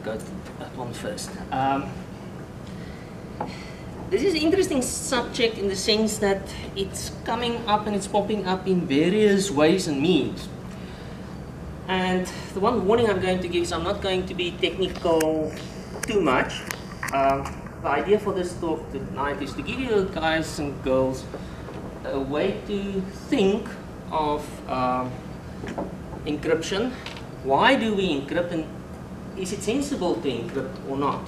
go to that one first. This is an interesting subject in the sense that it's coming up and it's popping up in various ways and means. And the one warning I'm going to give is I'm not going to be technical too much. The idea for this talk tonight is to give you guys and girls a way to think of encryption. Why do we encrypt, and is it sensible to encrypt or not?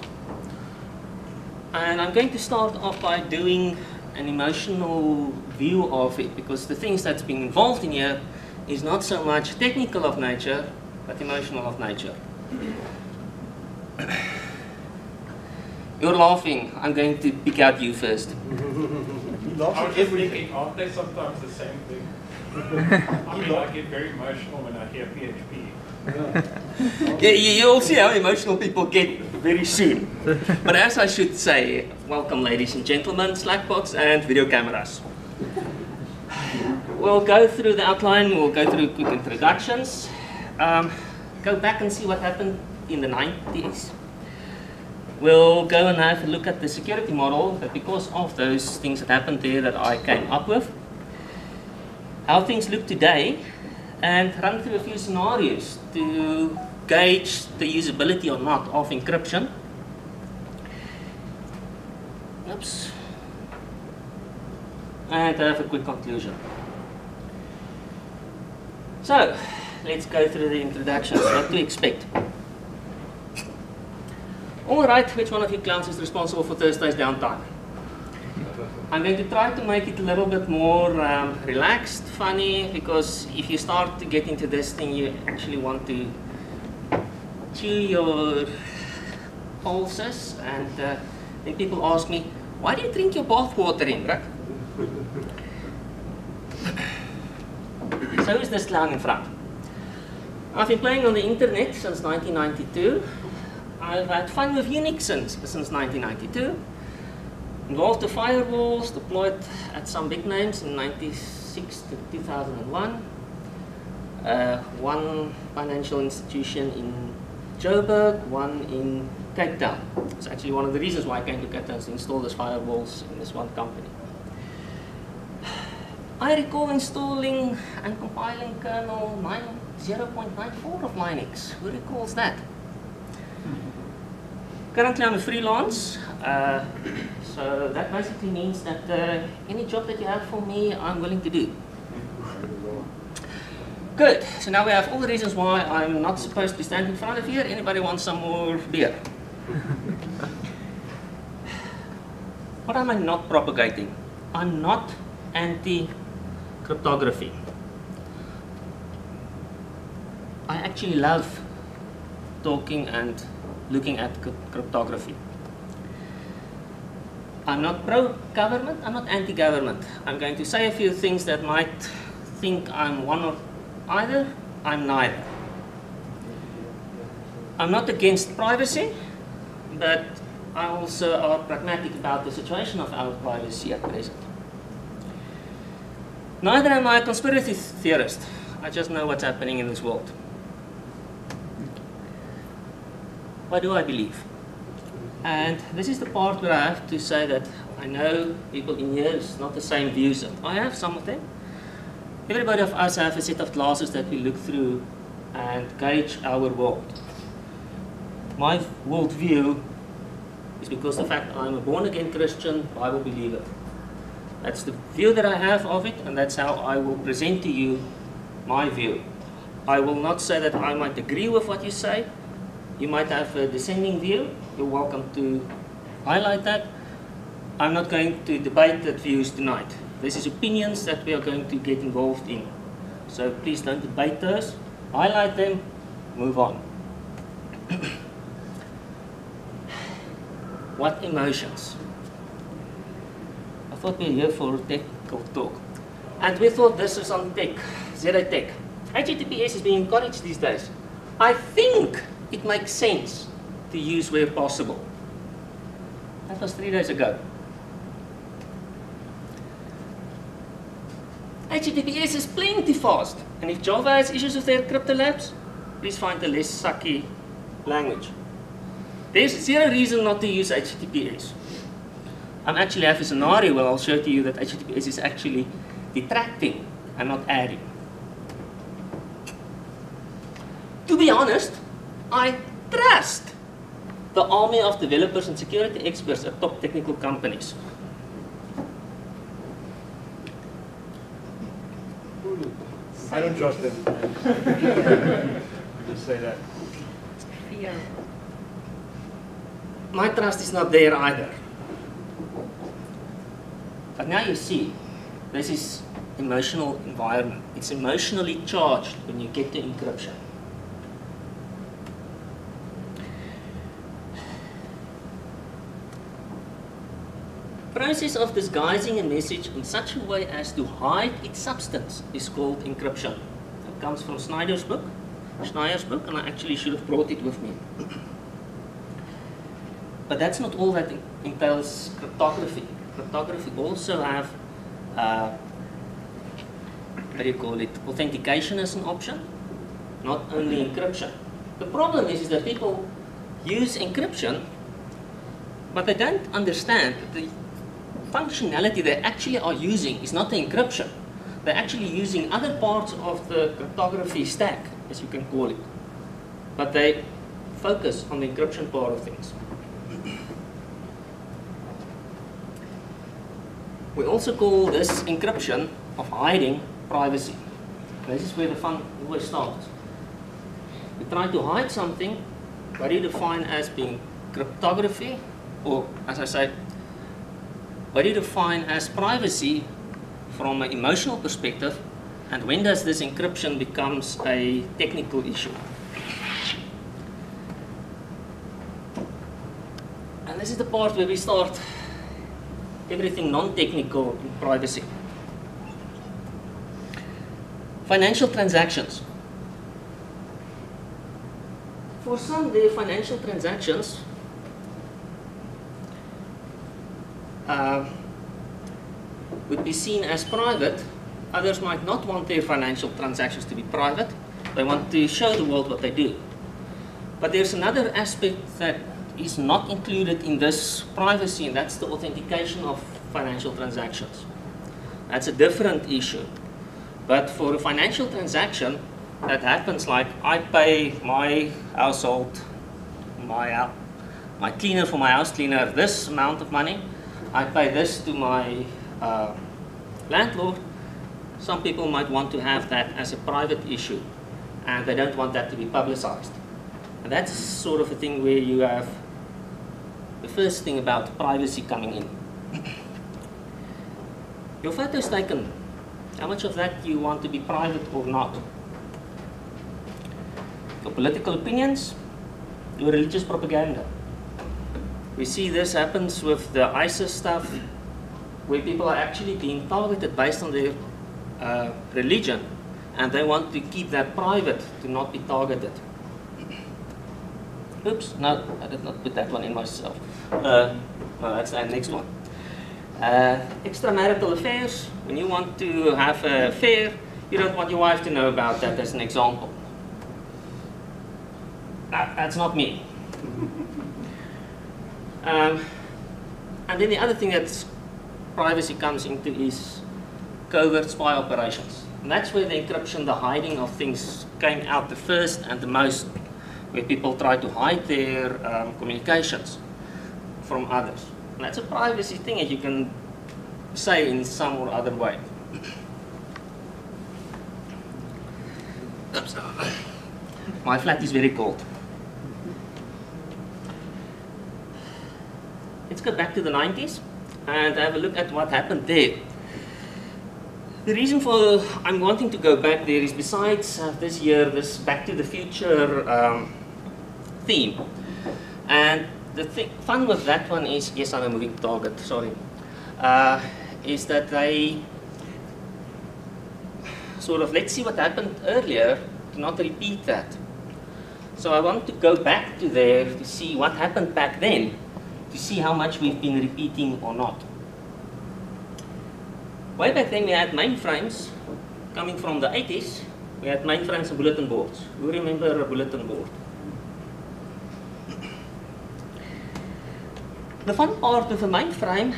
And I'm going to start off by doing an emotional view of it, because the things that's been involved in here is not so much technical of nature, but emotional of nature. You're laughing. I'm going to pick out you first. I was just thinking, aren't they sometimes the same thing? I mean, I get very emotional when I hear PHP. Yeah, you'll see how emotional people get very soon. But as I should say, welcome ladies and gentlemen, Slackbox and video cameras. We'll go through the outline, we'll go through quick introductions, go back and see what happened in the 90s. We'll go and have a look at the security model, that because of those things that happened there that I came up with, how things look today, and run through a few scenarios to gauge the usability or not of encryption. Oops. And have a quick conclusion. So, let's go through the introductions, what to expect. Alright, which one of you clowns is responsible for Thursday's downtime? I'm going to try to make it a little bit more relaxed, funny, because if you start to get into this thing, you actually want to chew your pulses, and then people ask me, why do you drink your bath water in, right? So who's this clown in front? I've been playing on the internet since 1992. I've had fun with Unix since 1992. Involved the firewalls, deployed at some big names in 96 to 2001. One financial institution in Joburg, one in Cape Town. It's actually one of the reasons why I came to Cape Town to install these firewalls in this one company. I recall installing and compiling kernel 0.94 of Linux. Who recalls that? Currently I'm a freelance, so that basically means that any job that you have for me, I'm willing to do. Good, so now we have all the reasons why I'm not supposed to be standing in front of you. Anybody want some more beer? What am I not propagating? I'm not anti-cryptography. I actually love talking and looking at cryptography. I'm not pro-government, I'm not anti-government. I'm going to say a few things that might think I'm one or either, I'm neither. I'm not against privacy, but I also are pragmatic about the situation of our privacy at present. Neither am I a conspiracy theorist. I just know what's happening in this world. What do I believe? And this is the part where I have to say that I know people in here is not the same views. I have some of them. Everybody of us have a set of glasses that we look through and gauge our world. My worldview is because of the fact I'm a born-again Christian Bible believer. That's the view that I have of it, and that's how I will present to you my view. I will not say that I might agree with what you say. You might have a dissenting view. You're welcome to highlight that. I'm not going to debate that views tonight. This is opinions that we are going to get involved in. So please don't debate those. Highlight them, move on. What emotions? I thought we were here for a technical talk. And we thought this was on tech, zero tech. HTTPS is being encouraged these days. I think it makes sense to use where possible. That was 3 days ago. HTTPS is plenty fast, and if Java has issues with their crypto labs, please find a less sucky language. There's zero reason not to use HTTPS. I actually have a scenario where I'll show to you that HTTPS is actually detracting and not adding. To be honest, I trust the army of developers and security experts at top technical companies. I don't trust them. Just say that. Fear. My trust is not there either. But now you see, this is emotional environment. It's emotionally charged when you get to encryption. Process of disguising a message in such a way as to hide its substance is called encryption. It comes from Schneider's book, and I actually should have brought it with me. But that's not all that entails cryptography. Cryptography also have, what do you call it, authentication as an option, not only encryption. The problem is that people use encryption, but they don't understand that the functionality they actually are using is not the encryption. They're actually using other parts of the cryptography stack, as you can call it. But they focus on the encryption part of things. We also call this encryption of hiding privacy. This is where the fun always starts. We try to hide something, what do you define as being cryptography, or as I say, what do you define as privacy from an emotional perspective, and when does this encryption becomes a technical issue? And this is the part where we start everything non-technical in privacy. Financial transactions. For some, their financial transactions would be seen as private. Others might not want their financial transactions to be private. They want to show the world what they do. But there's another aspect that is not included in this privacy, and that's the authentication of financial transactions. That's a different issue. But for a financial transaction, that happens like I pay my household, my cleaner for my house cleaner this amount of money. I pay this to my landlord. Some people might want to have that as a private issue, and they don't want that to be publicized. And that's sort of a thing where you have the first thing about privacy coming in. Your photo is taken. How much of that do you want to be private or not? Your political opinions, your religious propaganda. We see this happens with the ISIS stuff, where people are actually being targeted based on their religion, and they want to keep that private to not be targeted. Oops, no, I did not put that one in myself. No, that's the next one. Extramarital affairs. When you want to have an affair, you don't want your wife to know about that, as an example. That's not me. And then the other thing that privacy comes into is covert spy operations. And that's where the encryption, the hiding of things came out the first and the most, where people try to hide their communications from others. And that's a privacy thing, as you can say in some or other way. Oops. My flat is very cold. Let's go back to the 90s and have a look at what happened there. The reason for I'm wanting to go back there is, besides this year, this Back to the Future theme. And the fun with that one is, yes, I'm a moving target, sorry, is that they sort of, let's see what happened earlier, to not repeat that. So I want to go back to there to see what happened back then, to see how much we've been repeating or not. Way back then we had mainframes coming from the 80s. We had mainframes and bulletin boards. Who remember a bulletin board? The fun part with the mainframe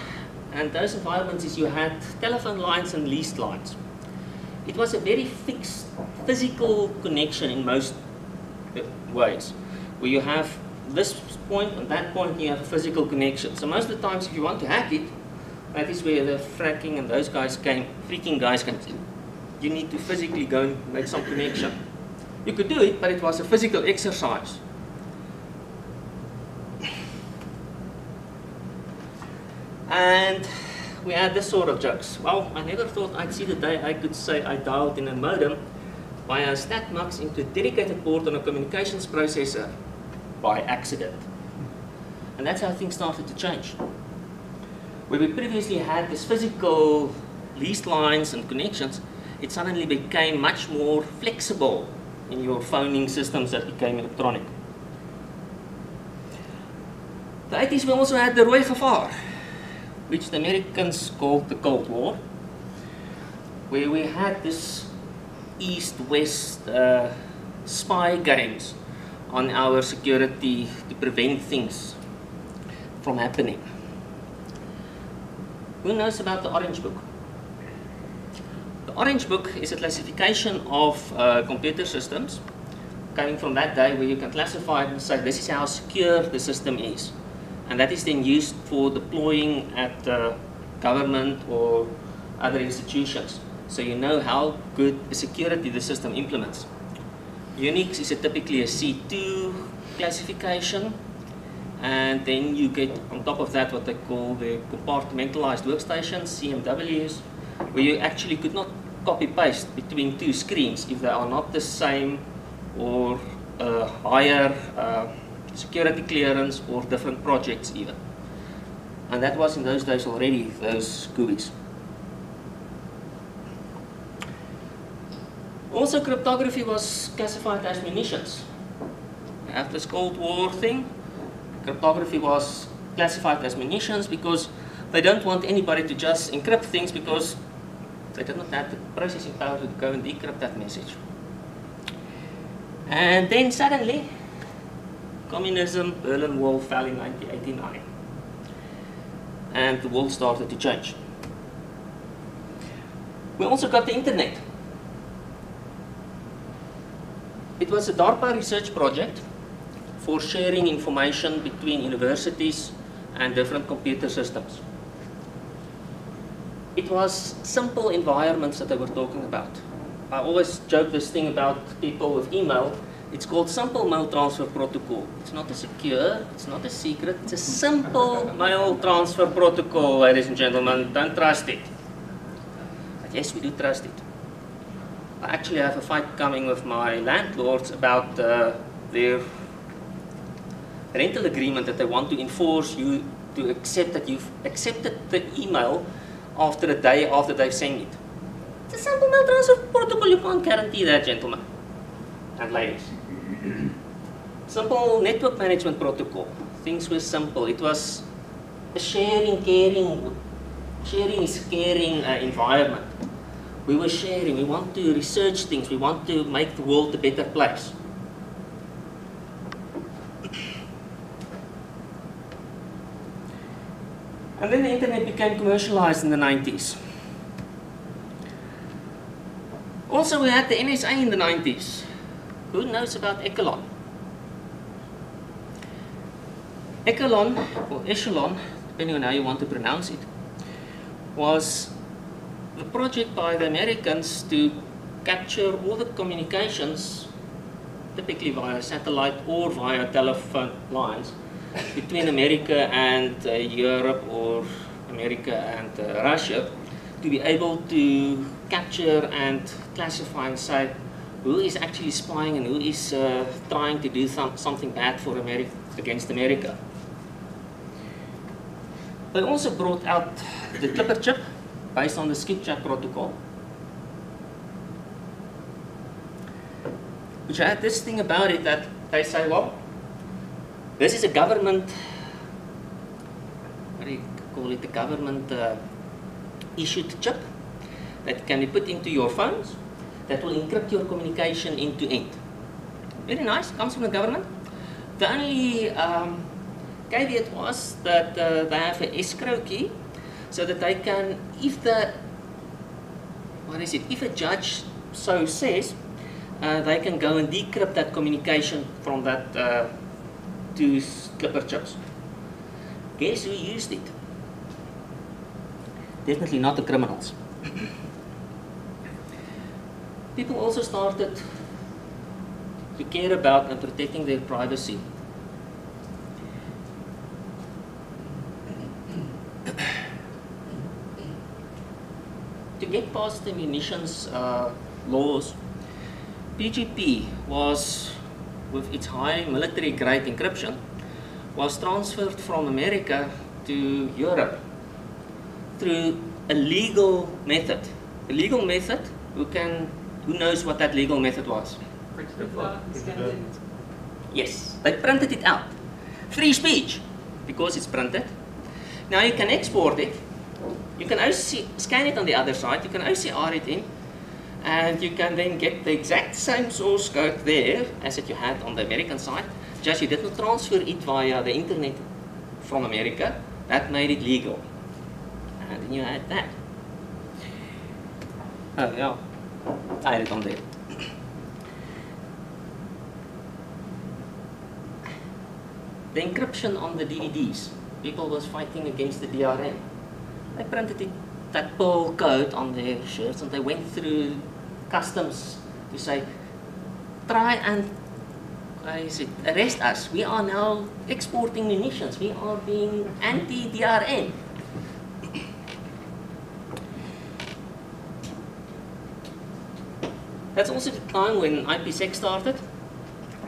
and those environments is you had telephone lines and leased lines. It was a very fixed physical connection in most ways, where you have this point and that point and you have a physical connection. So most of the times if you want to hack it, that is where the fracking and those guys freaking guys came in. You need to physically go and make some connection. You could do it, but it was a physical exercise. And we had this sort of jokes. Well, I never thought I'd see the day I could say I dialed in a modem via StatMux into a dedicated port on a communications processor by accident. And that's how things started to change. Where we previously had this physical leased lines and connections, it suddenly became much more flexible in your phoning systems that became electronic. The 80s we also had the Rooi Gevaar, which the Americans called the Cold War, where we had this East-West spy games on our security to prevent things from happening. Who knows about the Orange Book? The Orange Book is a classification of computer systems coming from that day where you can classify it and say this is how secure the system is. And that is then used for deploying at government or other institutions. So you know how good a security the system implements. Unix is typically a C2 classification. And then you get on top of that what they call the compartmentalized workstations, CMWs, where you actually could not copy-paste between two screens if they are not the same or higher security clearance or different projects even. And that was in those days already, those GUIs. Also, cryptography was classified as munitions. After this Cold War thing, cryptography was classified as munitions because they don't want anybody to just encrypt things because they did not have the processing power to go and decrypt that message. And then suddenly, communism, Berlin Wall fell in 1989. And the world started to change. We also got the internet. It was a DARPA research project for sharing information between universities and different computer systems. It was simple environments that they were talking about. I always joke this thing about people with email. It's called simple mail transfer protocol. It's not a secure, it's not a secret, it's a simple mail transfer protocol, ladies and gentlemen. Don't trust it. But yes, we do trust it. I actually have a fight coming with my landlords about their rental agreement that they want to enforce you to accept that you've accepted the email after a day after they've sent it. It's a simple mail transfer protocol. You can't guarantee that, gentlemen and ladies. Simple network management protocol. Things were simple. It was a sharing, caring, sharing is caring environment. We were sharing. We want to research things. We want to make the world a better place. And then the internet became commercialized in the 90s. Also, we had the NSA in the 90s. Who knows about Echelon? Echelon, or Echelon, depending on how you want to pronounce it, was the project by the Americans to capture all the communications, typically via satellite or via telephone lines, between America and Europe or America and Russia, to be able to capture and classify and say who is actually spying and who is trying to do something bad for America, against America. They also brought out the Clipper chip based on the skipjack protocol, which had this thing about it that they say, well, this is a government, what do you call it, the government issued chip that can be put into your phones that will encrypt your communication end to end. Very nice, comes from the government. The only caveat was that they have an escrow key, so that they can, if a judge so says, they can go and decrypt that communication from that two clipper chips. Guess who used it? Definitely not the criminals. People also started to care about and protecting their privacy. To get past the munitions laws, PGP was, with its high military grade encryption, was transferred from America to Europe through a legal method. A legal method, who knows what that legal method was? Yes, they printed it out. Free speech, because it's printed. Now you can export it. You can scan it on the other side. You can OCR it in, and you can then get the exact same source code there as that you had on the American side. Just you didn't transfer it via the internet from America. That made it legal. And then you had that. Oh yeah, I had it on there. The encryption on the DVDs. People was fighting against the DRM. They printed that Perl code on their shirts, and they went through customs to say, try and arrest us. We are now exporting munitions. We are being anti-DRM. That's also the time when IPsec started.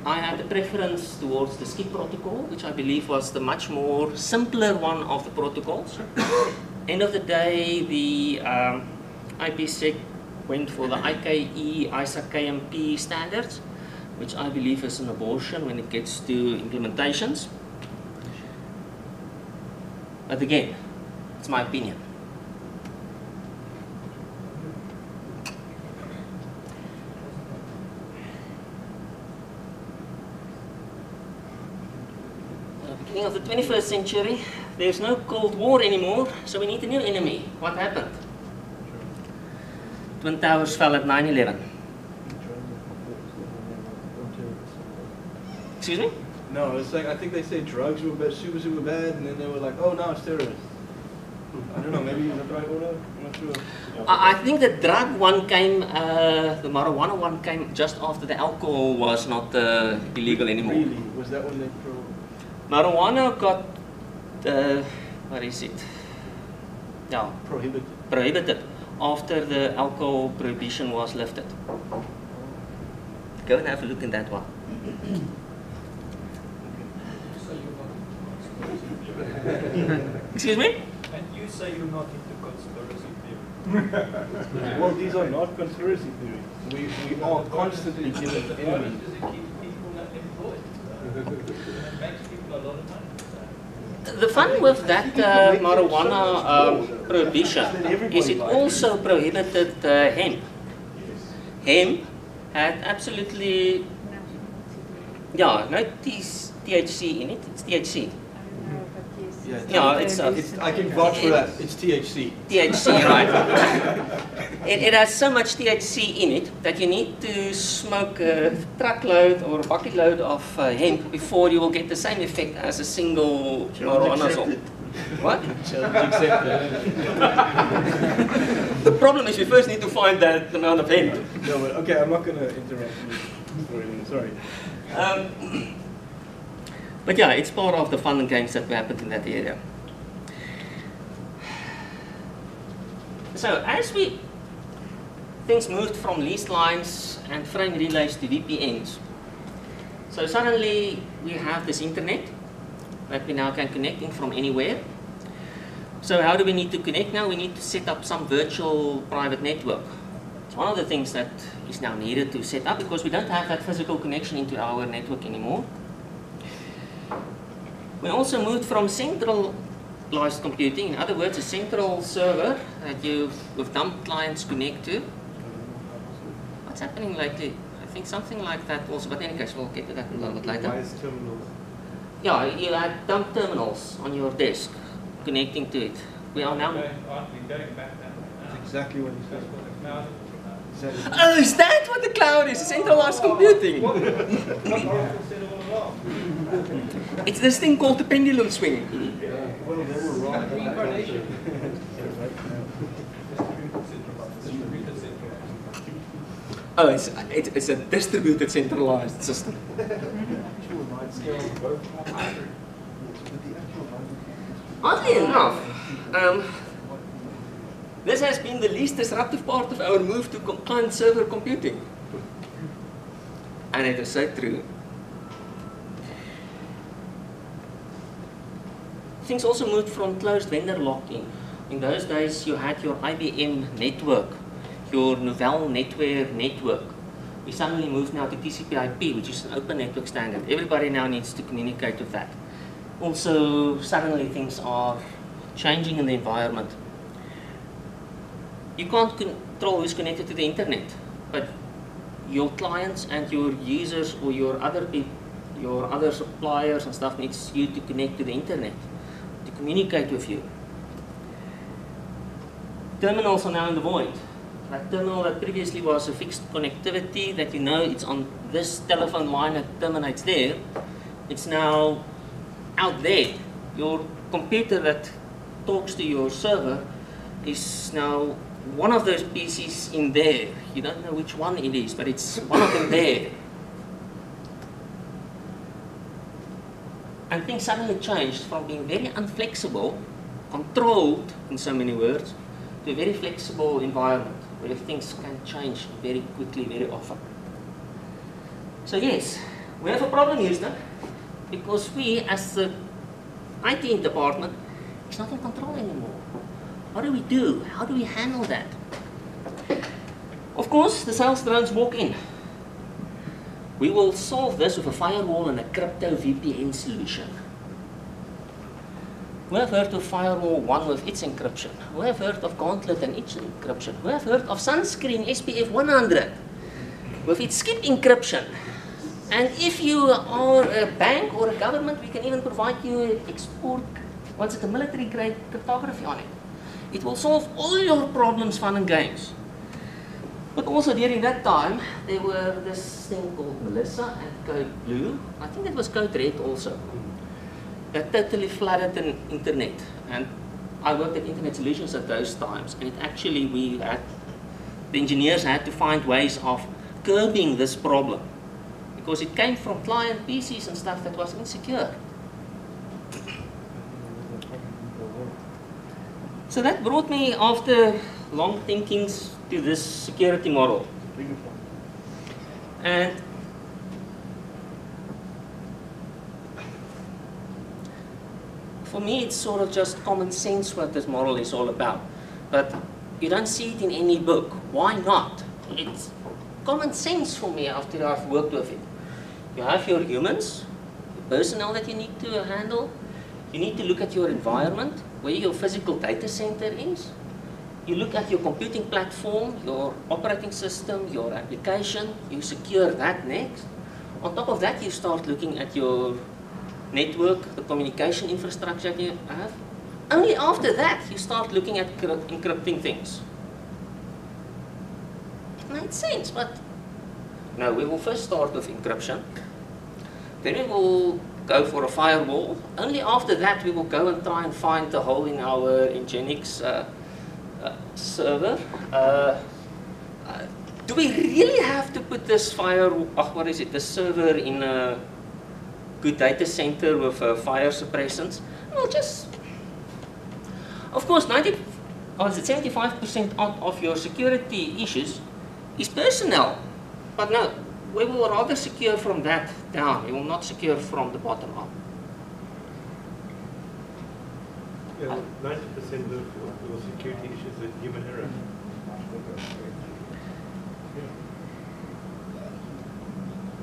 I had a preference towards the SCIP protocol, which I believe was the much more simpler one of the protocols. End of the day, the IPsec went for the IKE, ISA KMP standards, which I believe is an abortion when it gets to implementations. But again, it's my opinion. Beginning of the 21st century, there's no Cold War anymore, so we need a new enemy. What happened? Twin Towers fell at 9/11. Excuse me? No, it's like, I think they say drugs were bad, super, super bad, and then they were like, oh, now it's terrorists. I don't know, maybe is that the right order? I'm not sure. I think the drug one came, the marijuana one came just after the alcohol was not illegal anymore. Really? Was that when they Marijuana got, what is it? Yeah, prohibited after the alcohol prohibition was lifted. Go and have a look in that one. Excuse me? And you say you're not into conspiracy theory. Well, these are not conspiracy theories. We are constantly given enemies. Does it keep people employed? It makes people a lot of money. The fun with that marijuana prohibition is it also prohibited hemp. Hemp had absolutely, yeah, no THC in it, it's THC. Yeah, it's I can vouch for that. It's THC. THC, right. It has so much THC in it that you need to smoke a truckload or a bucket load of hemp before you will get the same effect as a single marijuana salt. What? The problem is we first need to find that amount of hemp. No, but okay, I'm not going to interrupt you. Sorry. But yeah, it's part of the fun and games that happened in that area. So as things moved from leased lines and frame relays to VPNs. So suddenly we have this internet that we now can connect in from anywhere. So how do we need to connect now? We need to set up some virtual private network. It's one of the things that is now needed to set up because we don't have that physical connection into our network anymore. We also moved from centralized computing, in other words, a central server that you, with dumb clients, connect to. What's happening lately? I think something like that also, but in any case, we'll get to that a little bit later. yeah, you had dumb terminals on your desk connecting to it. We are now. That's exactly what he said. Oh, is that what the cloud is? Centralized computing. It's this thing called the pendulum swing. Well, they were wrong. Oh, it's a distributed centralized system. Oddly enough, this has been the least disruptive part of our move to client-server computing. And it is so true. Things also moved from closed vendor lock-in. In those days, you had your IBM network, your Novell Netware network. We suddenly moved now to TCP/IP, which is an open network standard. Everybody now needs to communicate with that. Also, suddenly things are changing in the environment. You can't control who's connected to the internet, but your clients and your users or your other people, your other suppliers and stuff needs you to connect to the internet, to communicate with you. Terminals are now in the void. That terminal that previously was a fixed connectivity that you know it's on this telephone line that terminates there, it's now out there. Your computer that talks to your server is now one of those PCs in there. You don't know which one it is, but it's one of them there. And things suddenly changed from being very unflexible, controlled in so many words, to a very flexible environment where things can change very quickly, very often. So yes, we have a problem, Houston, because we as the IT department is not in control anymore. What do we do? How do we handle that? Of course, the sales drones walk in. We will solve this with a firewall and a crypto VPN solution. We have heard of Firewall 1 with its encryption. We have heard of Gauntlet and its encryption. We have heard of Sunscreen SPF 100 with its skip encryption. And if you are a bank or a government, we can even provide you export, once it's a military grade cryptography on it. It will solve all your problems, fun and games. But also during that time, there were this thing called Melissa and Code Blue. I think it was Code Red also. That totally flooded the internet. And I worked at Internet Solutions at those times. And it actually, the engineers had to find ways of curbing this problem. Because it came from client PCs and stuff that was insecure. So that brought me, after long thinkings, to this security model. And for me, it's sort of just common sense what this model is all about. But you don't see it in any book. Why not? It's common sense for me after I've worked with it. You have your humans, the personnel that you need to handle. You need to look at your environment, where your physical data center is. You look at your computing platform, your operating system, your application. You secure that next. On top of that, you start looking at your network, the communication infrastructure you have. Only after that, you start looking at encrypting things. It made sense, but no, we will first start with encryption. Then we will go for a firewall. Only after that, we will go and try and find the hole in our Nginx server. Do we really have to put this this server in a good data center with fire suppressants? Well, just, of course, 75% of your security issues is personnel. But no, we will rather secure from that down. We will not secure from the bottom up. Yeah, 90% of your security issues are human error.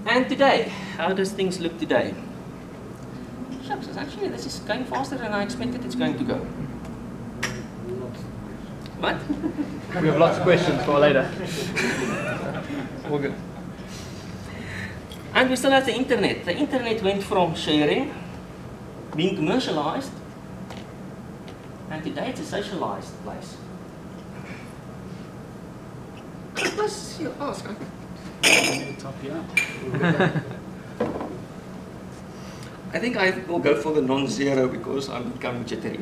And today, how does things look today? Shucks, actually this is going faster than I expected it's going to go. What? We have lots of questions for later. All good. And we still have the internet. The internet went from sharing being commercialized, and today it's a socialized place. Plus, you ask, huh? I think I will go for the non-zero because I'm becoming jittery.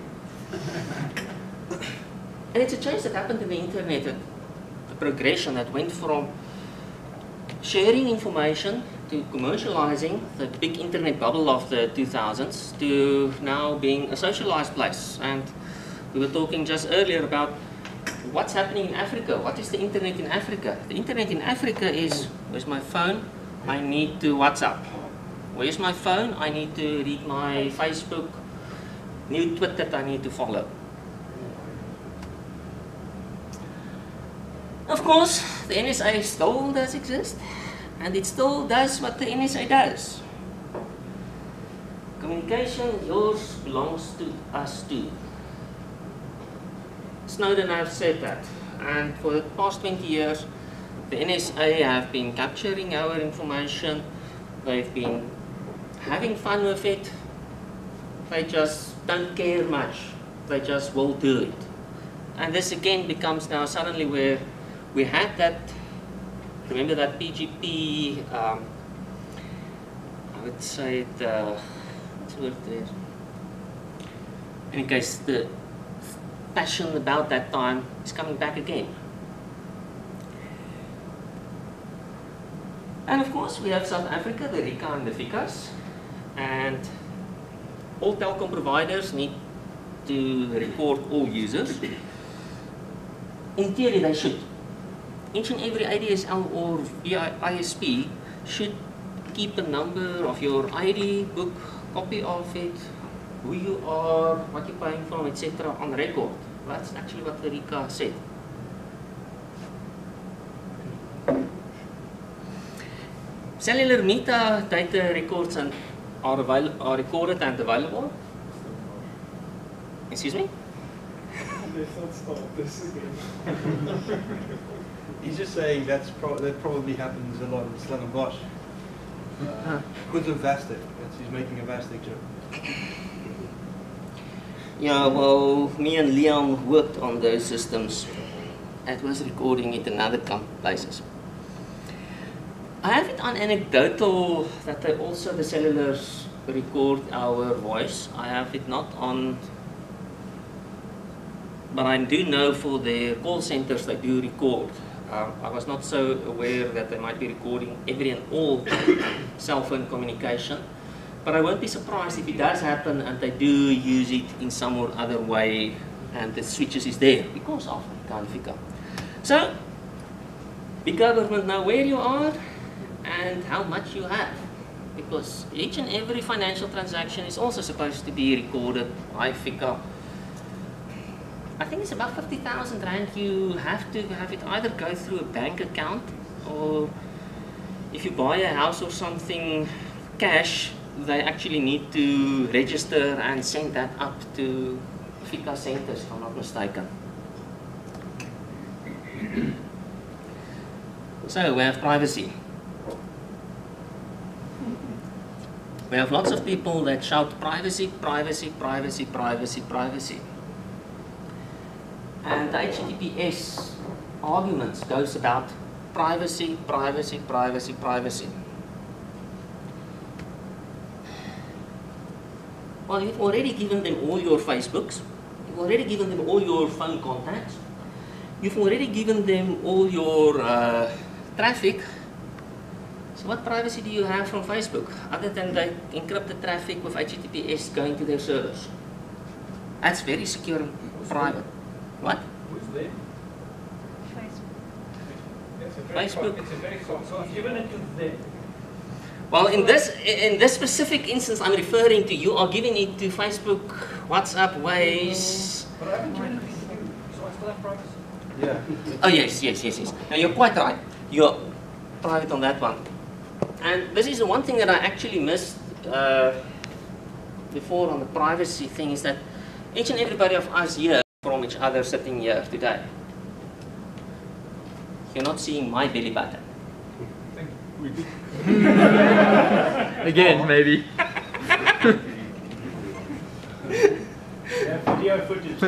And it's a change that happened in the internet, the progression that went from sharing information to commercializing the big internet bubble of the 2000s to now being a socialized place. And we were talking just earlier about what's happening in Africa. What is the internet in Africa? The internet in Africa is, where's my phone? I need to WhatsApp. Where's my phone? I need to read my Facebook, new tweet that I need to follow. Of course, the NSA still does exist, and it still does what the NSA does. Communication, yours belongs to us too. Snowden has said that, and for the past 20 years, the NSA have been capturing our information, they've been having fun with it, they just don't care much, they just will do it. And this again becomes now suddenly where we had that, remember that PGP, I would say what's the word there? In any case, the passion about that time is coming back again. And of course we have South Africa, the RICA and the FICAs, and all telecom providers need to record all users. In theory they should. Each and every ADSL or ISP should keep a number of your ID book, copy of it, who you are, what you're paying from, etc. on record. That's actually what the RICA said. Cellular metadata records are recorded and available. Excuse me? He's just saying that probably happens a lot in Stellenbosch. Because of Vastic. He's making a Vastic joke. Yeah, well, me and Liam worked on those systems. It was recording it in other places. I have it on anecdotal that they also, the cellulars, record our voice. I have it not on, but I do know for their call centers they do record. I was not so aware that they might be recording every and all cell phone communication. But I won't be surprised if it does happen and they do use it in some or other way and the switches is there because of FICA. So, the government know where you are and how much you have, because each and every financial transaction is also supposed to be recorded by FICA. I think it's about 50,000 Rand you have to have it either go through a bank account, or if you buy a house or something cash, they actually need to register and send that up to FICA centers, if I'm not mistaken. So we have privacy. We have lots of people that shout privacy, privacy, privacy, privacy, privacy. And the HTTPS arguments goes about privacy, privacy, privacy, privacy. Well, you've already given them all your Facebooks, you've already given them all your phone contacts, you've already given them all your traffic. So what privacy do you have from Facebook, other than they encrypt the traffic with HTTPS going to their servers? That's very secure and private. What? Who's there? Facebook. It's a very so I've given it to them. Well, in this specific instance I'm referring to, you are giving it to Facebook, WhatsApp, Waze. But I haven't given it to you, so I still have privacy. Yeah. Oh yes. Now you're quite right. You're private on that one. And this is the one thing that I actually missed before on the privacy thing, is that each and everybody of us here from each other sitting here today, you're not seeing my belly button. Again, maybe. video footage.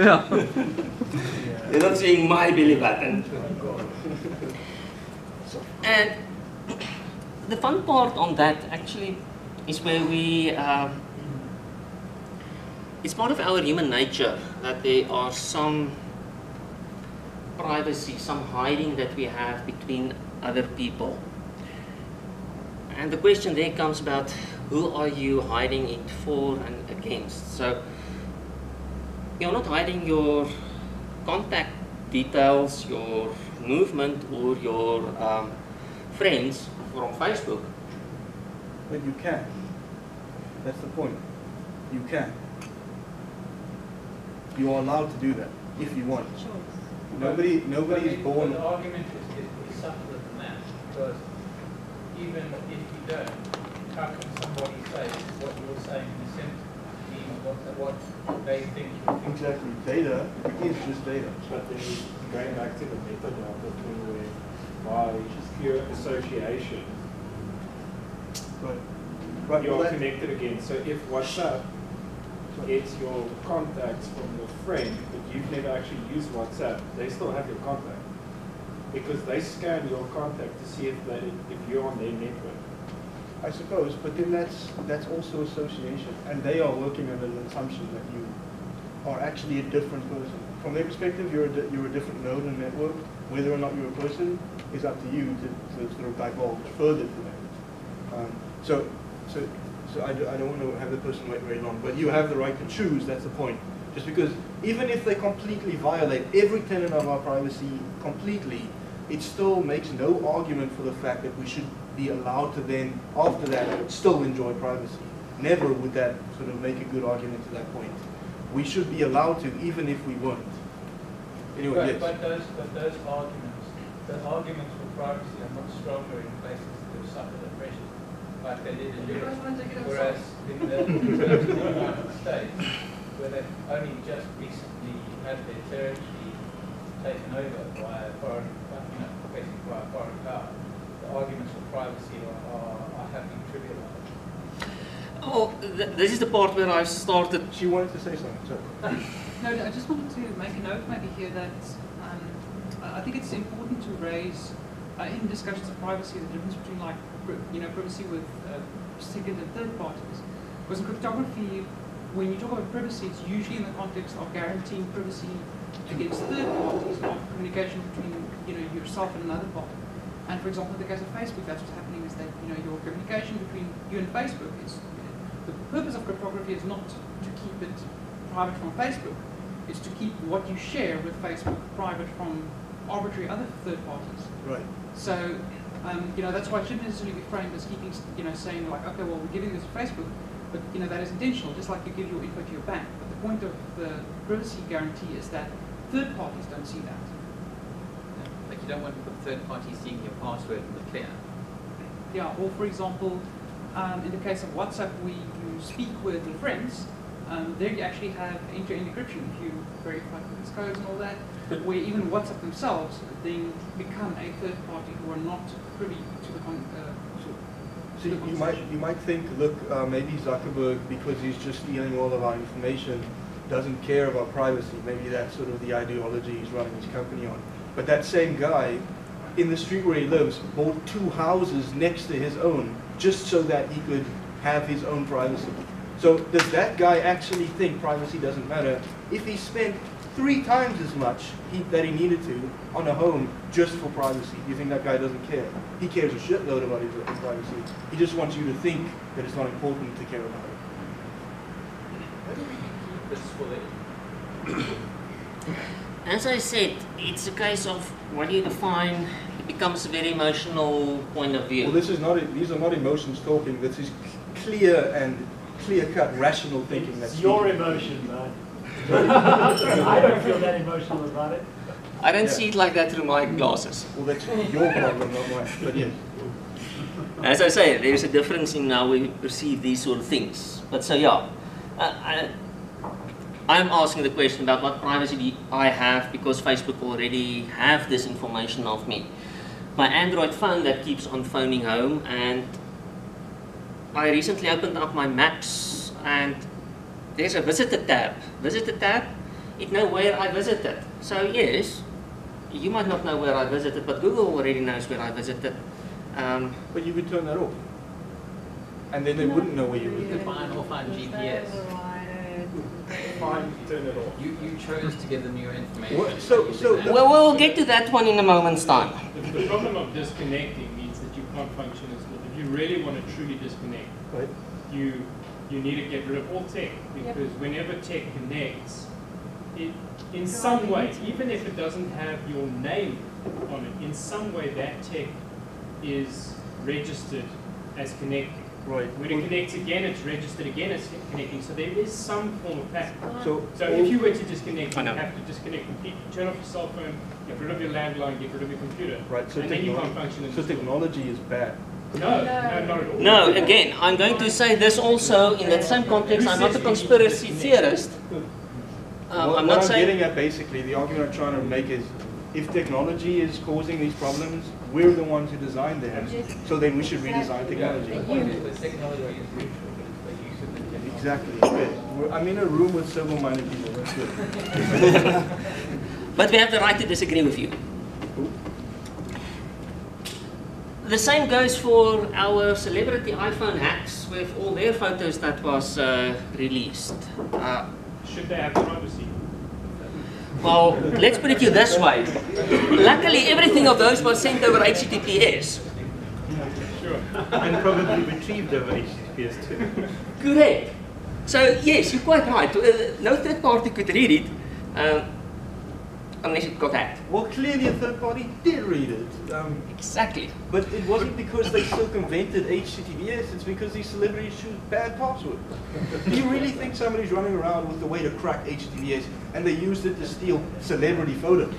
You're not seeing my belly button. And the fun part on that actually is where we, it's part of our human nature that there are some privacy, some hiding that we have between other people. And the question there comes about who are you hiding it for and against. So you're not hiding your contact details, your movement, or your friends from Facebook. But you can. That's the point. You can. You are allowed to do that if you want. Nobody is born. The argument is subtler than that, because even if you don't, how can somebody say what you're saying in the sense what they think you think? Exactly. Data is just data. But then going back to the method of the thing where by just pure association, Right. you're connected again. So if WhatsApp gets your contacts from your friend, but you've never actually used WhatsApp, they still have your contact because they scan your contact to see if you're on their network. I suppose, but then that's also association, and they are working under the assumption that you are actually a different person. From their perspective, you're a different node in the network. Whether or not you're a person is up to you to sort of divulge further to them. So I don't want to have the person wait very long, but you have the right to choose. That's the point. Just because even if they completely violate every tenet of our privacy completely, it still makes no argument for the fact that we should be allowed to then, after that, still enjoy privacy. Never would that sort of make a good argument to that point. We should be allowed to, even if we weren't. Anyway, yes. But those arguments, the arguments for privacy are much stronger in places that have suffered oppression, like they did in Europe. Whereas in the United States, where they've only just recently had their territory taken over by a foreign, basically by a foreign power, the arguments for privacy have been trivialized. Oh, this is the part where I started. She wanted to say something. Sorry. No, I just wanted to make a note maybe here that I think it's important to raise in discussions of privacy the difference between privacy with second and third parties. Because in cryptography, when you talk about privacy, it's usually in the context of guaranteeing privacy against third parties, of communication between yourself and another party. And for example, in the case of Facebook, that's what's happening is that your communication between you and Facebook is the purpose of cryptography is not to keep it private from Facebook. It's to keep what you share with Facebook private from arbitrary other third parties. Right. So, that's why it shouldn't necessarily be framed as keeping, saying like, okay, well, we're giving this to Facebook, but that is intentional, just like you give your info to your bank. But the point of the privacy guarantee is that third parties don't see that. Like you don't want the third party seeing your password in the clear. Yeah, or for example, in the case of WhatsApp, where you speak with your friends, there you actually have end-to-end encryption if you verify cookies codes and all that, where even WhatsApp themselves then become a third party who are not privy to the So you might think, look, maybe Zuckerberg, because he's just stealing all of our information, doesn't care about privacy. Maybe that's sort of the ideology he's running his company on. But that same guy, in the street where he lives, bought 2 houses next to his own, just so that he could have his own privacy. So does that guy actually think privacy doesn't matter if he spent 3 times as much that he needed to on a home just for privacy? Do you think that guy doesn't care? He cares a shitload about his privacy. He just wants you to think that it's not important to care about it. Why do we keep this for the As I said, it's a case of what you define, it becomes a very emotional point of view. Well, these are not emotions talking. This is clear-cut, rational thinking. It's your emotion, man. I don't feel that emotional about it. I don't see it like that through my glasses. Well, that's your problem, not mine. But yes. As I say, there's a difference in how we perceive these sort of things. But so yeah, I'm asking the question about what privacy do I have because Facebook already have this information of me. My Android phone that keeps on phoning home, and I recently opened up my maps and there's a visitor tab. Visitor tab it knows where I visited. So yes, you might not know where I visited, but Google already knows where I visited. But you could turn that off. And then they wouldn't know where you You were. could buy an offline GPS. Fine, turn it off. You chose to give them your information. What? So Well, we'll get to that one in a moment's time. The problem of disconnecting means that you can't function as well. If you really want to truly disconnect, right. you need to get rid of all tech, because whenever tech connects, it in some way, even if it doesn't have your name on it, in some way that tech is registered as connecting. Right. When it connects again, it's registered again as connecting. So there is some form of pattern. So If you were to disconnect, I you know. have to disconnect completely. Turn off your cell phone, get rid of your landline, get rid of your computer. right. So and then you can't function in so the store. technology is bad. No, not at all. No, again, I'm going to say this also in that same context. I'm not a conspiracy theorist. What I'm not I'm saying. getting at basically, the argument I'm trying to make is, if technology is causing these problems, we're the ones who designed them. So then we should redesign technology. The point is that technology is neutral, but it's the use of the technology. Exactly. Good. I'm in a room with several-minded people. That's good. But we have the right to disagree with you. The same goes for our celebrity iPhone hacks with all their photos that was released. Should they have privacy? Well, let's put it to you this way. Luckily, everything of those was sent over HTTPS. Sure. And probably retrieved over HTTPS too. Correct. So yes, you're quite right. No third party could read it unless it got hacked. Well, clearly a third party did read it. Exactly. But it wasn't because they circumvented HTTPS, it's because these celebrities choose bad passwords. Do you really think somebody's running around with the way to crack HTTPS and they used it to steal celebrity photos?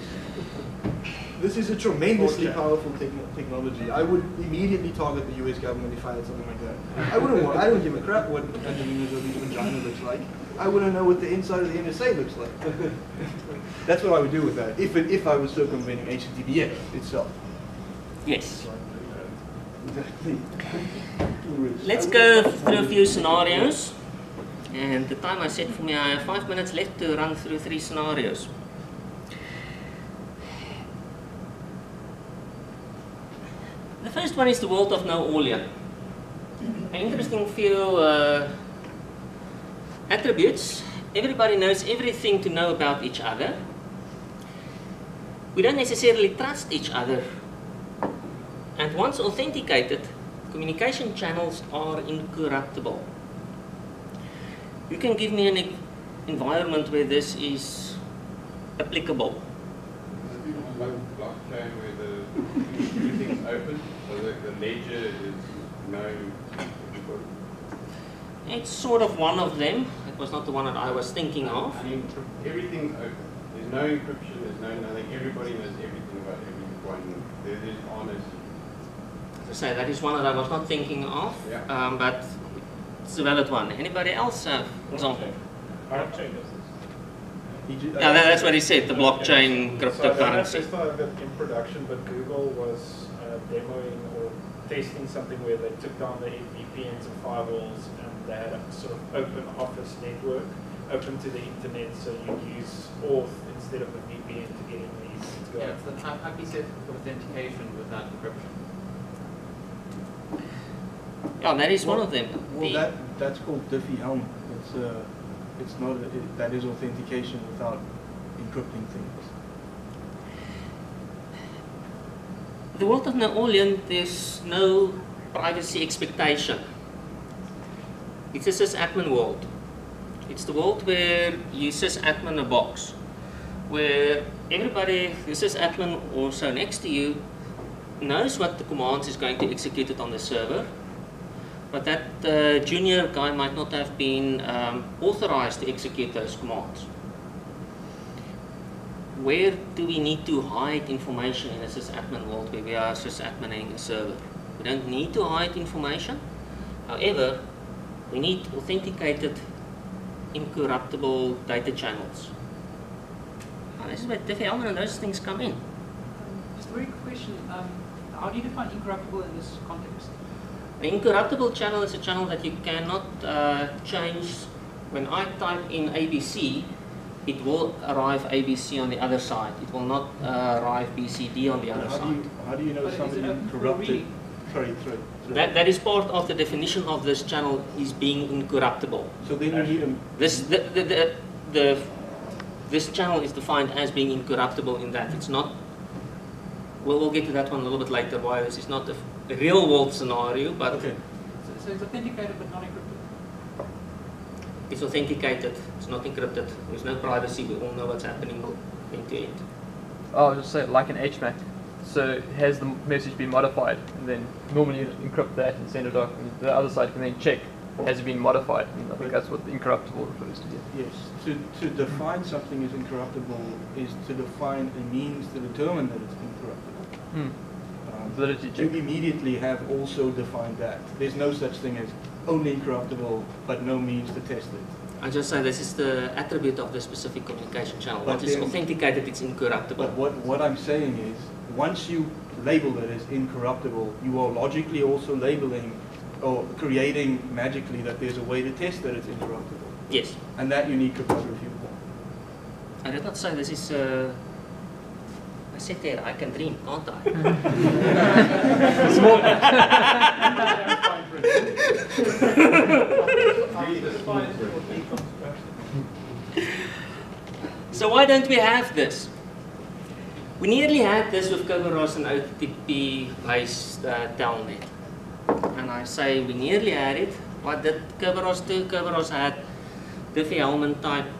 This is a tremendously powerful technology. I would immediately target the US government if I had something like that. I don't give a crap what Angelina Jolie's vagina looks like. I wouldn't know what the inside of the NSA looks like. That's what I would do with that, if I was circumventing HTTPS itself. Yes. Exactly. Let's go through a few scenarios. And the time I set for me, I have 5 minutes left to run through 3 scenarios. The first one is the world of no Orlean. An interesting few attributes. Everybody knows everything to know about each other. We don't necessarily trust each other. And once authenticated, communication channels are incorruptible. You can give me an environment where this is applicable. Like blockchain where everything's open, so the ledger is known. It's sort of one of them. It was not the one that I was thinking of. I mean, everything's open. There's no encryption, there's no nothing. Everybody knows everything about everyone. There's honest. As I say, that is one that I was not thinking of, Yeah. but it's a valid one. Anybody else have an example? Blockchain does this. Yeah, that's what he said, the blockchain cryptocurrency. It's not in production, but Google was demoing or testing something where they took down the VPNs and firewalls, and they had a sort of open office network, open to the internet, so you use auth instead of a VPN to get in these. Yeah, it's the IP authentication without encryption. Yeah, that is one of them. Well, that's called Diffie-Hellman. It's not. That is authentication without encrypting things. The world of no Orlean, there's no privacy expectation. It's a sysadmin world. It's the world where you sysadmin a box, where everybody who sysadmin or so next to you knows what the commands is going to execute it on the server, but that junior guy might not have been authorized to execute those commands. Where do we need to hide information in a sysadmin world where we are sysadmining a server? We don't need to hide information. However, we need authenticated, incorruptible data channels. Now, this is where Diffie-Hellman and those things come in. Just a very quick question. How do you define incorruptible in this context? The incorruptible channel is a channel that you cannot change. When I type in ABC, it will arrive ABC on the other side. It will not arrive BCD on the other side. How do you know But is somebody it corrupted? Sorry. That is part of the definition of this channel is being incorruptible. So then you need This channel is defined as being incorruptible in that it's not. We'll get to that one a little bit later. Why this is not a real world scenario, but okay. So it's authenticated but not encrypted. it's authenticated. It's not encrypted. There's no privacy. We all know what's happening end to end. I'll just say like an HMAC. So has the message been modified, and then normally you encrypt that and send it off, and the other side can then check, has it been modified? And I think that's what the incorruptible refers to. Yes. To define something as incorruptible is to define a means to determine that it's incorruptible. Validity check. You immediately have also defined that. There's no such thing as only incorruptible, but no means to test it. I just say this is the attribute of the specific communication channel. But Once it's then- authenticated, it's incorruptible. But what I'm saying is, once you label it as incorruptible, you are logically also labeling or creating magically that there's a way to test that it's incorruptible. Yes. And that you need cryptography for. I did not say this is. I said there, I can dream, can't I? Small. So why don't we have this? We nearly had this with Kerberos and OTP-based telnet. And I say we nearly had it. What did Kerberos do? Kerberos had Diffie-Hellman type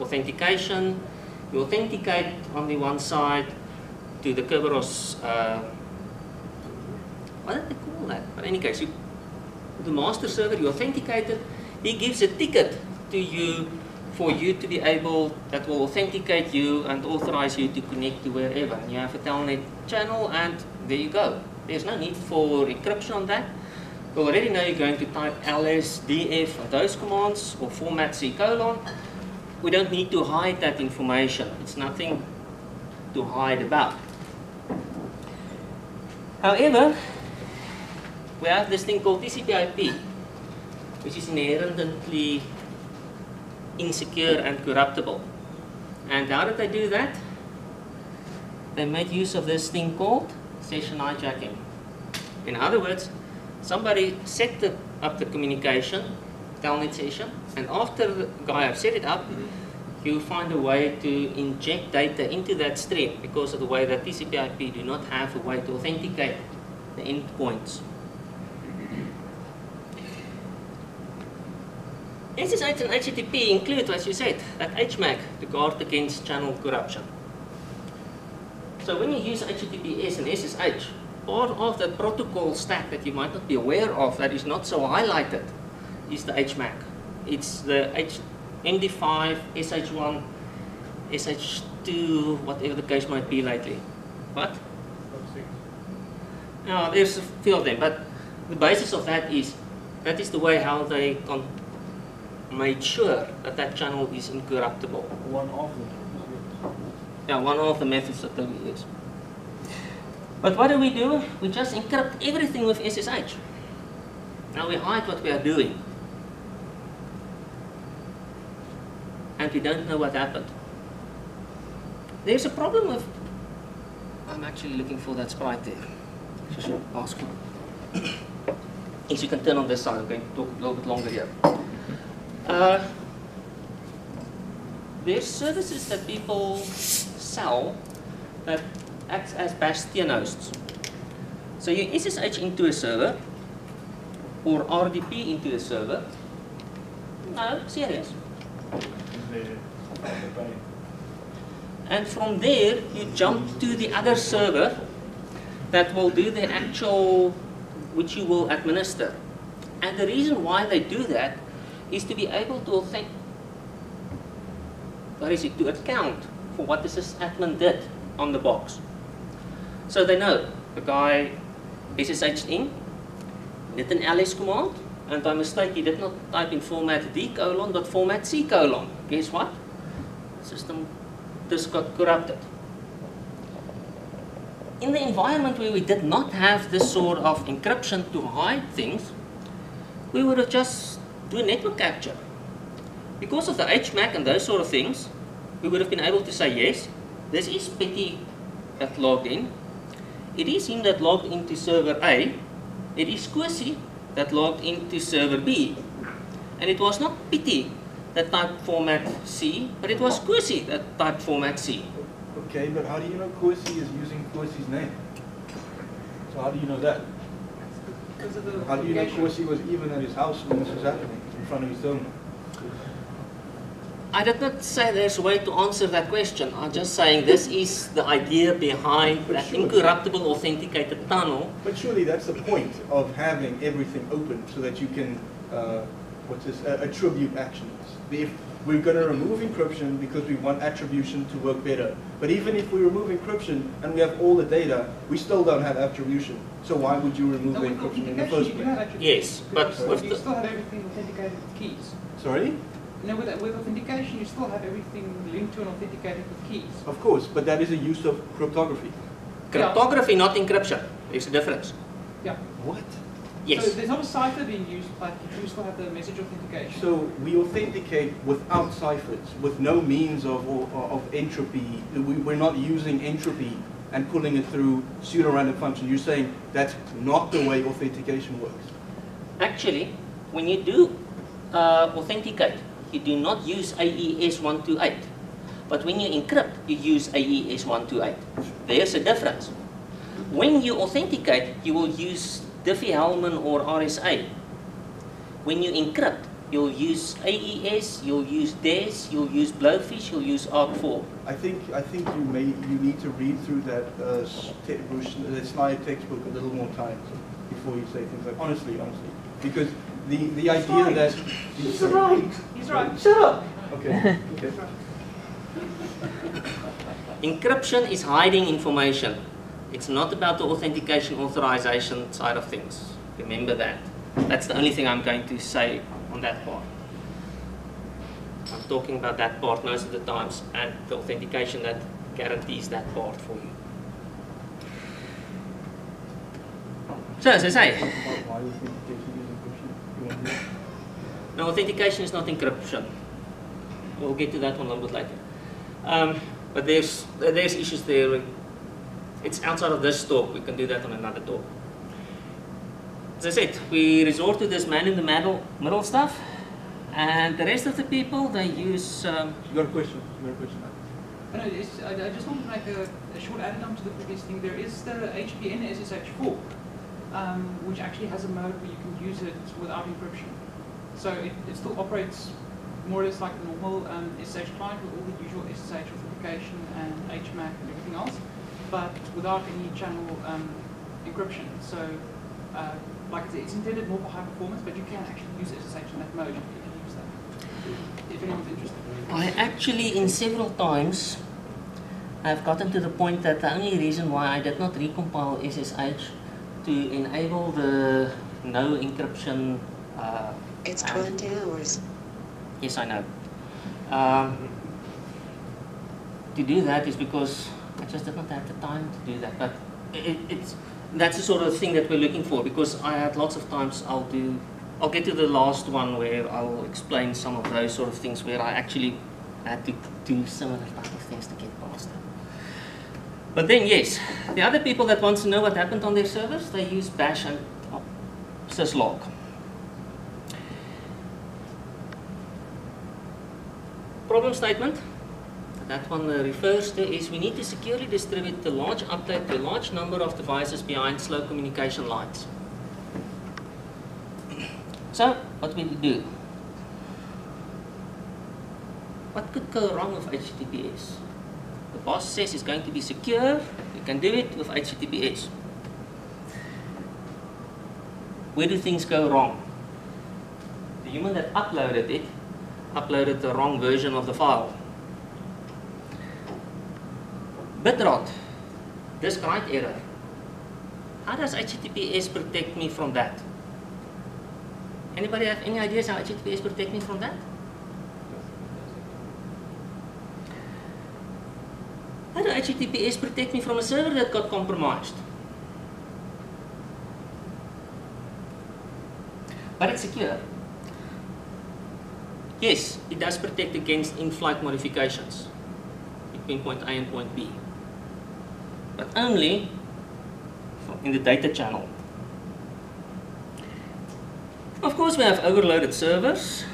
authentication. You authenticate on the one side to the Kerberos, what did they call that? But in any case, the master server, you authenticate it, he gives a ticket to you for you to be able, that will authenticate you and authorize you to connect to wherever. And you have a telnet channel and there you go. There's no need for encryption on that. You already know you're going to type ls, df, and those commands, or format c:. We don't need to hide that information. It's nothing to hide about. However, we have this thing called TCP/IP, which is inherently insecure and corruptible. And how did they do that? They made use of this thing called session hijacking. In other words, somebody set up the communication, telnet session, and after the guy has set it up, you find a way to inject data into that stream because of the way that TCP/IP do not have a way to authenticate the endpoints. SSH and HTTP include, as you said, that HMAC to guard against channel corruption. So when you use HTTPS and SSH, part of the protocol stack that you might not be aware of that is not so highlighted is the HMAC. It's the MD5, SH1, SH2, whatever the case might be lately. What? No, there's a few of them, but the basis of that is the way how they made sure that that channel is incorruptible. One of them. Yeah, one of the methods that they use. But what do? We just encrypt everything with SSH. Now we hide what we are doing. And we don't know what happened. There's a problem with... I'm actually looking for that sprite there. I should ask you. Yes, you can turn on this side. I'm going to talk a little bit longer here. There's services that people sell that acts as bastion hosts. So you SSH into a server or RDP into a server. No, serious. And from there you jump to the other server that will do the actual, which you will administer. And the reason why they do that is to be able to to account for what the sysadmin did on the box. So they know the guy SSH'd in, did an ls command, and by mistake he did not type in format d:, but format c:. Guess what? The system just got corrupted. In the environment where we did not have this sort of encryption to hide things, we would have just do a network capture. Because of the HMAC and those sort of things, we would have been able to say, yes, this is Pt that logged in. It is him that logged into server A. It is Squishy that logged into server B. And it was not Pt that typed format C, but it was Squishy that typed format C. Okay, but how do you know Quincy is using Quincy's name? So how do you know that? Because of the How do you know authentication. Quincy was even at his house when this was happening in front of his terminal? I did not say there's a way to answer that question. I'm just saying this is the idea behind But that sure. incorruptible authenticated tunnel. But surely that's the point of having everything open so that you can, attribute actions. If we're going to remove encryption because we want attribution to work better. But even if we remove encryption and we have all the data, we still don't have attribution. So why would you remove No, the with encryption in the authentication, first you do have place? attribution. Yes, but Sorry? with You the, still have everything authenticated with keys. Sorry? No, with authentication, you still have everything linked to and authenticated with keys. Of course, but that is a use of cryptography. cryptography, not encryption. There's a difference. Yeah. What? Yes. So there's not a cipher being used, but you still have the message authentication. So we authenticate without ciphers, with no means of entropy. We're not using entropy and pulling it through pseudo-random function. You're saying that's not the way authentication works. Actually, when you do authenticate, you do not use AES 128. But when you encrypt, you use AES 128. There's a difference. When you authenticate, you will use Diffie-Hellman or RSA. When you encrypt, you'll use AES, you'll use DES, you'll use Blowfish, you'll use ARC4. I think you need to read through that slide textbook a little more times before you say things like honestly, because the idea right. that He's right. He's right. Shut up. okay. Okay. Encryption is hiding information. It's not about the authentication authorization side of things. Remember that. That's the only thing I'm going to say on that part. I'm talking about that part most of the times and the authentication that guarantees that part for you. So, as I say, Why authentication is encryption? You want to do that? no, authentication is not encryption. We'll get to that one a little bit later. But there's issues there. It's outside of this talk. We can do that on another talk. As I said, we resort to this man in the middle stuff, and the rest of the people, they use... You got a question? You got a question? I just want to make a short add-on to the previous thing. There is the HPN SSH4, which actually has a mode where you can use it without encryption. So it still operates more or less like a normal SSH client with all the usual SSH authentication and HMAC and everything else, but without any channel encryption. So, like I said, it's intended more for high performance, but you can actually use SSH in that mode if you use that. If anyone's interested. I actually, in several times, I've gotten to the point that the only reason why I did not recompile SSH to enable the no encryption. It's 20 hours. Yes, I know. To do that is because I just did not have the time to do that. But that's the sort of thing that we're looking for, because I had lots of times I'll get to the last one where I'll explain some of those sort of things where I actually had to do similar type of things to get past it. But then yes, the other people that want to know what happened on their servers, they use bash and syslog. Problem statement, that one refers to is we need to securely distribute the large update to a large number of devices behind slow communication lines. So, what will we do? What could go wrong with HTTPS? The boss says it's going to be secure, we can do it with HTTPS. Where do things go wrong? The human that uploaded it uploaded the wrong version of the file. Bitrot, disk write error. How does HTTPS protect me from that? Anybody have any ideas how HTTPS protect me from that? How do HTTPS protect me from a server that got compromised? But it's secure. yes, it does protect against in-flight modifications between point A and point B, but only in the data channel. Of course, we have overloaded servers.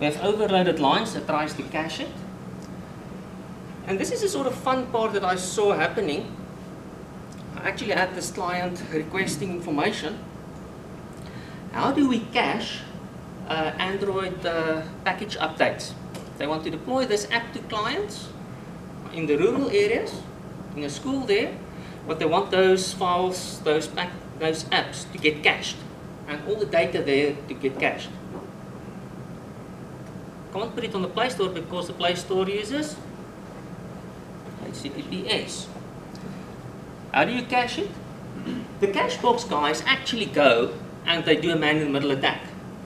We have overloaded lines that tries to cache it. And this is a sort of fun part that I saw happening. I actually had this client requesting information. How do we cache Android package updates? They want to deploy this app to clients in the rural areas, in a school there, but they want those files, those apps to get cached, and all the data there to get cached. Can't put it on the Play Store because the Play Store uses HTTPS. How do you cache it? The cache box guys actually go and they do a man-in-the-middle attack.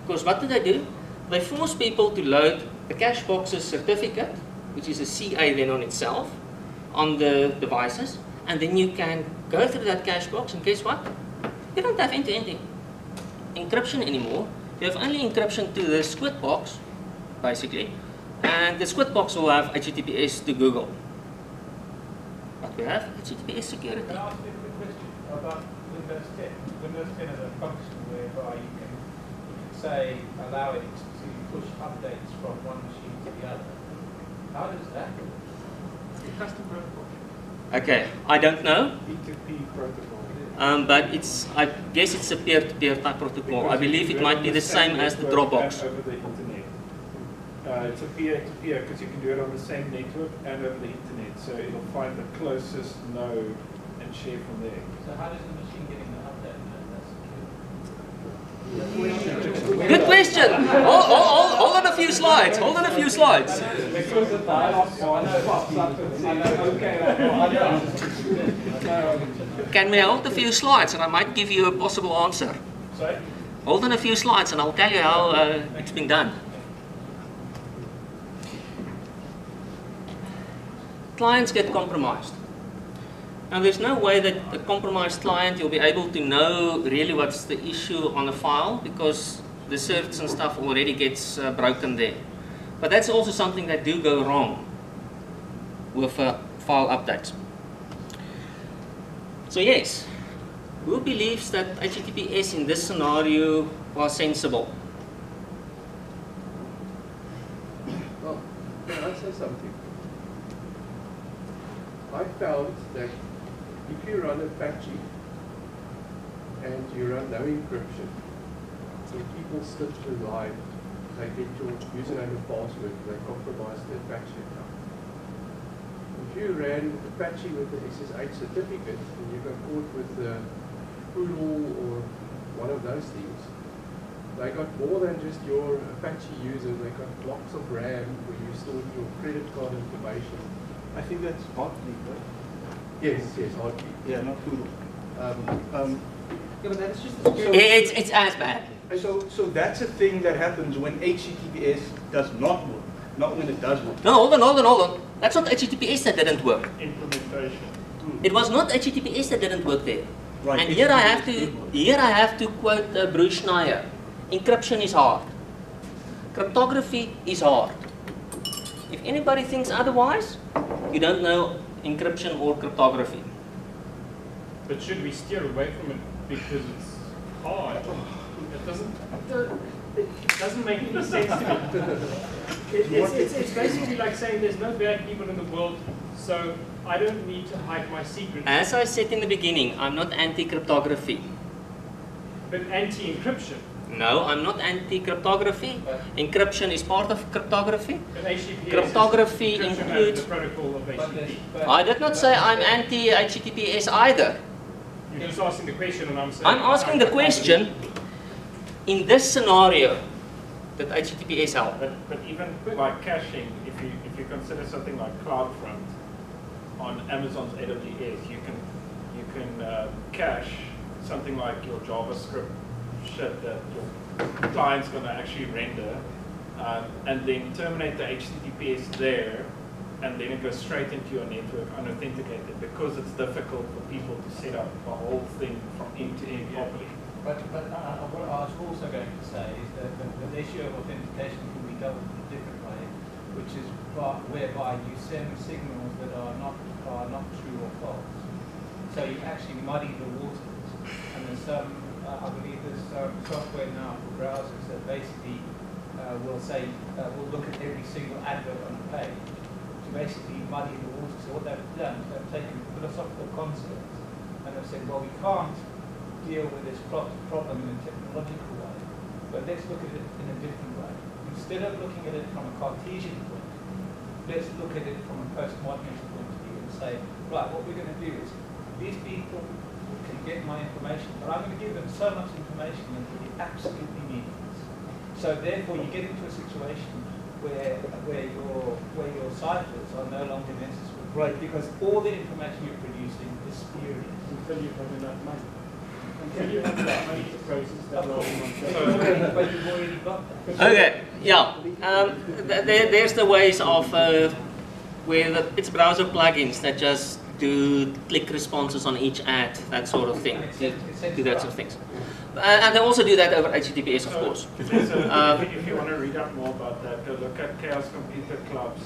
Because what do? They force people to load the cache box's certificate, which is a CA then on itself, on the devices, and then you can go through that cache box, and guess what? You don't have end-to-end encryption anymore. You have only encryption to the squid box, basically, and the squid box will have HTTPS to Google. But we have HTTPS security. Can I ask you a quick question about Windows 10? Windows 10 has a function whereby you can say, allow it to push updates from one machine to the other. How does that work? Custom protocol. Okay, I don't know. P2P protocol. But I guess it's a peer-to-peer type protocol. Because I believe it might be the same as the Dropbox. Over the internet. It's a peer-to-peer because you can do it on the same network and over the internet. So it'll find the closest node and share from there. So how does the machine getting the update? Good question. Hold on a few slides. Hold on a few slides. Can we hold a few slides and I might give you a possible answer? Sorry? Hold on a few slides and I'll tell you how it's been done. Clients get compromised. Now there's no way that a compromised client you'll be able to know really what's the issue on a file because the certs and stuff already gets broken there. But that's also something that do go wrong with file updates. So yes, who believes that HTTPS in this scenario was sensible? Well, can I say something? I found that if you run Apache and you run no encryption, when people slip through line, they get your username and password, they compromise the Apache account. If you ran Apache with the SSH certificate and you got caught with the poodle or one of those things, they got more than just your Apache user, they got blocks of RAM where you stored your credit card information. I think that's Heartbeat, right? Yes, Heartbeat. Yeah, not Poodle. Yeah, but that's just It's as bad. So that's a thing that happens when HTTPS does not work, not when it does work. No, hold on. That's not HTTPS that didn't work. Implementation. It was not HTTPS that didn't work there. Right. And here I have to quote Bruce Schneier. Encryption is hard. Cryptography is hard. If anybody thinks otherwise, you don't know encryption or cryptography. But should we steer away from it because it's hard? It doesn't make any sense to me. It's basically like saying there's no bad people in the world, so I don't need to hide my secrets. As I said in the beginning, I'm not anti-cryptography. But anti-encryption. No, I'm not anti-cryptography. Encryption is part of cryptography. But HTTPS Cryptography includes... the protocol of HTTP. I did not say I'm anti-HTTPS either. You're just asking the question and I'm saying... I'm asking the question in this scenario that HTTPS help. But even like caching, if you consider something like CloudFront on Amazon's AWS, you can cache something like your JavaScript shit that your client's going to actually render, and then terminate the HTTPS there, and then it goes straight into your network unauthenticated because it's difficult for people to set up the whole thing from end to end properly. But what I was also going to say is that the issue of authentication can be dealt with in a different way, which is whereby you send signals that are not true or false. So you actually muddy the waters. And there's some, I believe there's some software now for browsers that basically will say, will look at every single advert on the page to basically muddy the waters. So what they've done is they've taken philosophical concepts and they've said, well, we can't deal with this problem in a technological way, but let's look at it in a different way. Instead of looking at it from a Cartesian point, let's look at it from a postmodernist point of view and say, right, what we're going to do is, these people can get my information, but I'm going to give them so much information that it will be absolutely meaningless. So therefore you get into a situation where your ciphers are no longer necessary. Right. Because all the information you're producing is spurious. Until you've got enough money. Until you have enough money to process that. But you've already got that. Okay, yeah. There's the ways of where it's browser plugins that just do click responses on each ad, that sort of thing. Do that sort of things. And they also do that over HTTPS, of course. If you want to read up more about that, go look at Chaos Computer Clubs.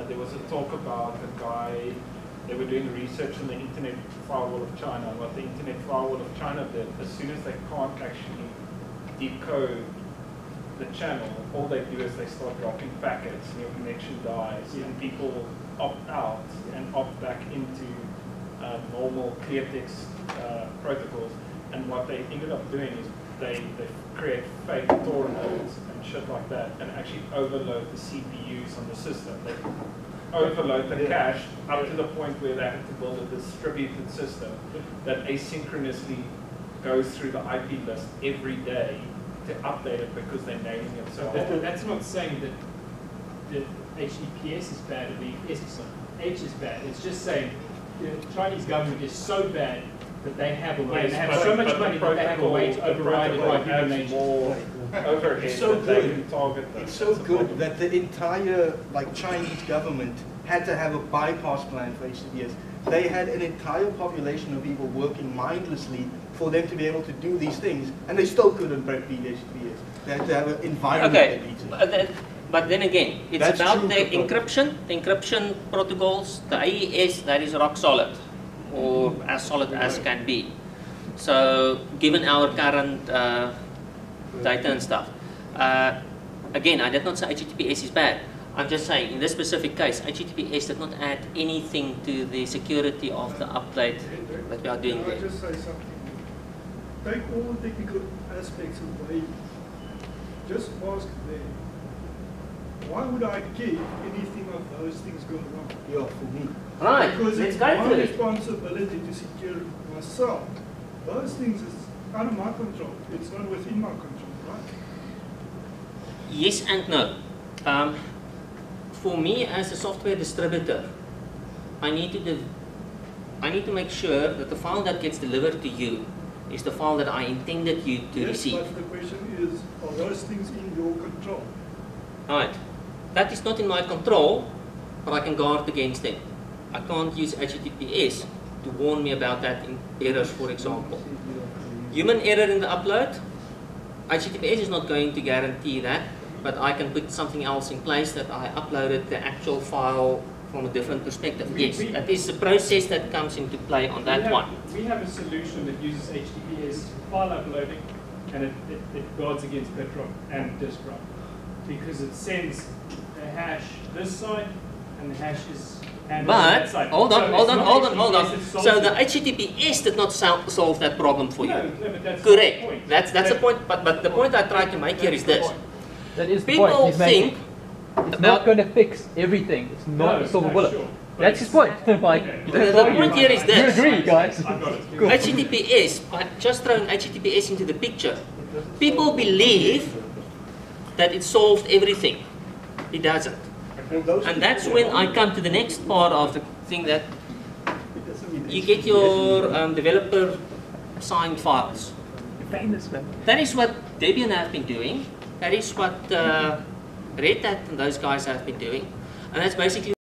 There was a talk about a guy, they were doing research on the Internet Firewall of China. What the Internet Firewall of China did, as soon as they can't actually decode the channel, all they do is they start dropping packets and your connection dies, and people opt out and opt back into normal clear text protocols. And what they ended up doing is they create fake Tor nodes and shit like that and actually overload the CPUs on the system. They overload the cache up to the point where they have to build a distributed system that asynchronously goes through the IP list every day to update it because they're naming it so hard. That's not saying that HTTPS is bad or the S is not. H is bad. It's just saying the Chinese government is so bad that they have a way, they have so much money that they have a way to override it by human nature. It's so good. It's so good that the entire Chinese government had to have a bypass plan for HTTPS. They had an entire population of people working mindlessly for them to be able to do these things, and they still couldn't beat HTTPS. They had to have an environment that beats it. But then again, it's about the encryption protocols, the AES that is rock solid, or as solid as can be. So given our current data and stuff, again, I did not say HTTPS is bad. I'm just saying, in this specific case, HTTPS did not add anything to the security of the update that we are doing there. Can I just say something? Take all the technical aspects away. Just ask them, why would I care if anything of those things go wrong? Yeah, for me. Right, because let's it's go my through it. responsibility to secure myself. Those things is out of my control. It's not within my control, right? Yes and no. For me, as a software distributor, I need to make sure that the file that gets delivered to you is the file that I intended you to receive. But the question is, are those things in your control? Right. That is not in my control, but I can guard against it. I can't use HTTPS to warn me about that in errors, for example. Human error in the upload, HTTPS is not going to guarantee that, but I can put something else in place that I uploaded the actual file from a different perspective. Yes, that is the process that comes into play on that one. We have a solution that uses HTTPS file uploading, and it guards against bit drop and disk drop, because it sends a hash this side, and the hash is handled on that side. Hold on. So the HTTPS did not solve that problem for you. No, but that's correct. The point. That's the point. But the point I tried to make here is this. That is the People point. think it's not going to fix everything. It's not a silver bullet. Sure. That's his point. The point here is this. You agree, guys? Cool. HTTPS, by just throwing HTTPS into the picture, people believe that it solved everything. It doesn't. And that's when I come to the next part of the thing, that you get your developer signed files. That is what Debian have been doing. That is what Red Hat and those guys have been doing. And that's basically